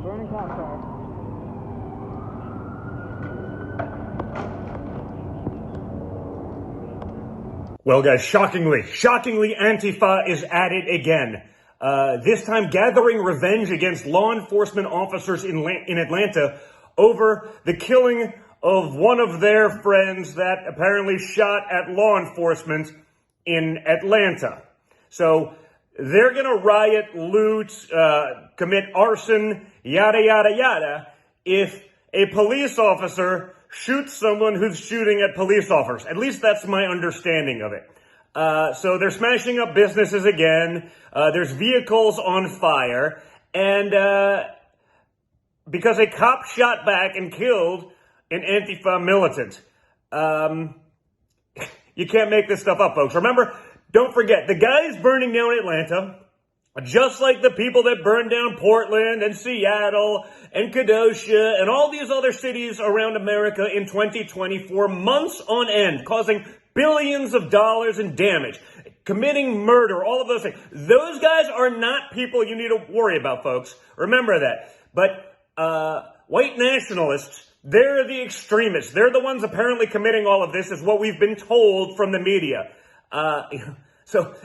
burning cop car. Well, guys, shockingly, Antifa is at it again. This time gathering revenge against law enforcement officers in Atlanta over the killing of one of their friends that apparently shot at law enforcement in Atlanta. So they're going to riot, loot, commit arson, yada, yada, yada, if a police officer shoots someone who's shooting at police officers. At least that's my understanding of it. So they're smashing up businesses again. There's vehicles on fire. And because a cop shot back and killed an Antifa militant. You can't make this stuff up, folks. Remember, don't forget, the guys burning down Atlanta, just like the people that burned down Portland and Seattle and Kenosha and all these other cities around America in 2020 for months on end, causing billions of dollars in damage, committing murder, all of those things. Those guys are not people you need to worry about, folks. Remember that. But white nationalists, they're the extremists. They're the ones apparently committing all of this, is what we've been told from the media. So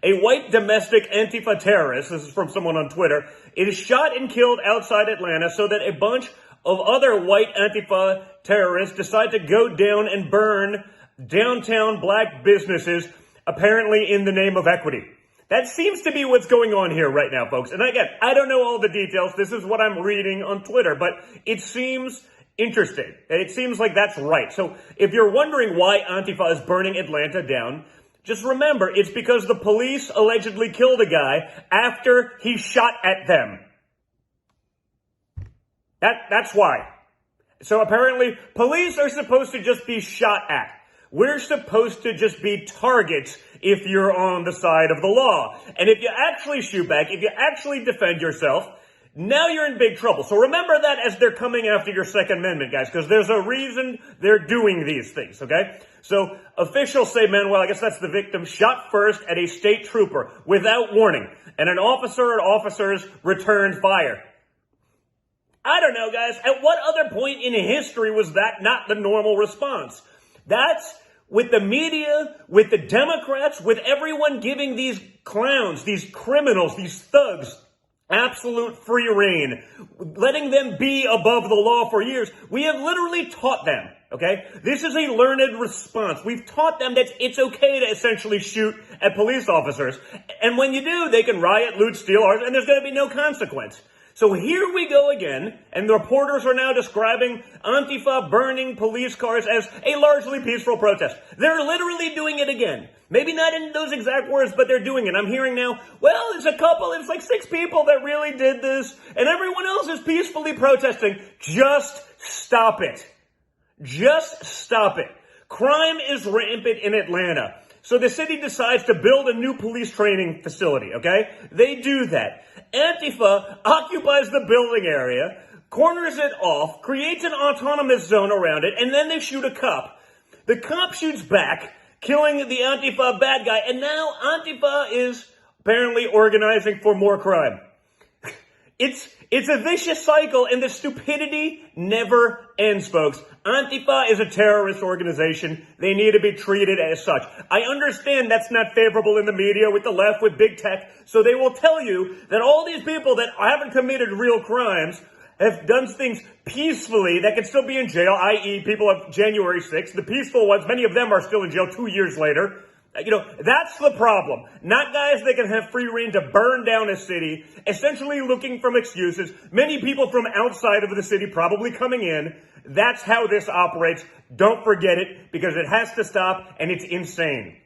a white domestic Antifa terrorist, this is from someone on Twitter, is shot and killed outside Atlanta so that a bunch of other white Antifa terrorists decide to go down and burn downtown black businesses, apparently in the name of equity. That seems to be what's going on here right now, folks. And again, I don't know all the details. This is what I'm reading on Twitter, but it seems interesting. It seems like that's right. So if you're wondering why Antifa is burning Atlanta down, just remember, it's because the police allegedly killed a guy after he shot at them. That's why. So apparently, police are supposed to just be shot at. We're supposed to just be targets if you're on the side of the law. And if you actually shoot back, if you actually defend yourself, now you're in big trouble. So remember that as they're coming after your Second Amendment, guys, because there's a reason they're doing these things, okay? So officials say Manuel, I guess that's the victim, shot first at a state trooper without warning, and an officer or officers returned fire. I don't know, guys. At what other point in history was that not the normal response? That's with the media, with the Democrats, with everyone giving these clowns, these criminals, these thugs, absolute free reign, letting them be above the law for years. We have literally taught them, okay? This is a learned response. We've taught them that it's okay to essentially shoot at police officers. And when you do, they can riot, loot, steal, and there's going to be no consequence. So here we go again, and the reporters are now describing Antifa burning police cars as a largely peaceful protest. They're literally doing it again. Maybe not in those exact words, but they're doing it. I'm hearing now, well, it's like 6 people that really did this, and everyone else is peacefully protesting. Just stop it. Just stop it. Crime is rampant in Atlanta. So the city decides to build a new police training facility, okay? They do that. Antifa occupies the building area, corners it off, creates an autonomous zone around it, and then they shoot a cop. The cop shoots back, killing the Antifa bad guy, and now Antifa is apparently organizing for more crime. It's a vicious cycle, and the stupidity never ends, folks. Antifa is a terrorist organization. They need to be treated as such. I understand that's not favorable in the media with the left, with big tech, so they will tell you that all these people that haven't committed real crimes have done things peacefully that can still be in jail, i.e. people of January 6th. The peaceful ones, many of them are still in jail 2 years later. That's the problem. Not guys that can have free reign to burn down a city, essentially looking for excuses. Many people from outside of the city probably coming in. That's how this operates. Don't forget it, because it has to stop, and it's insane.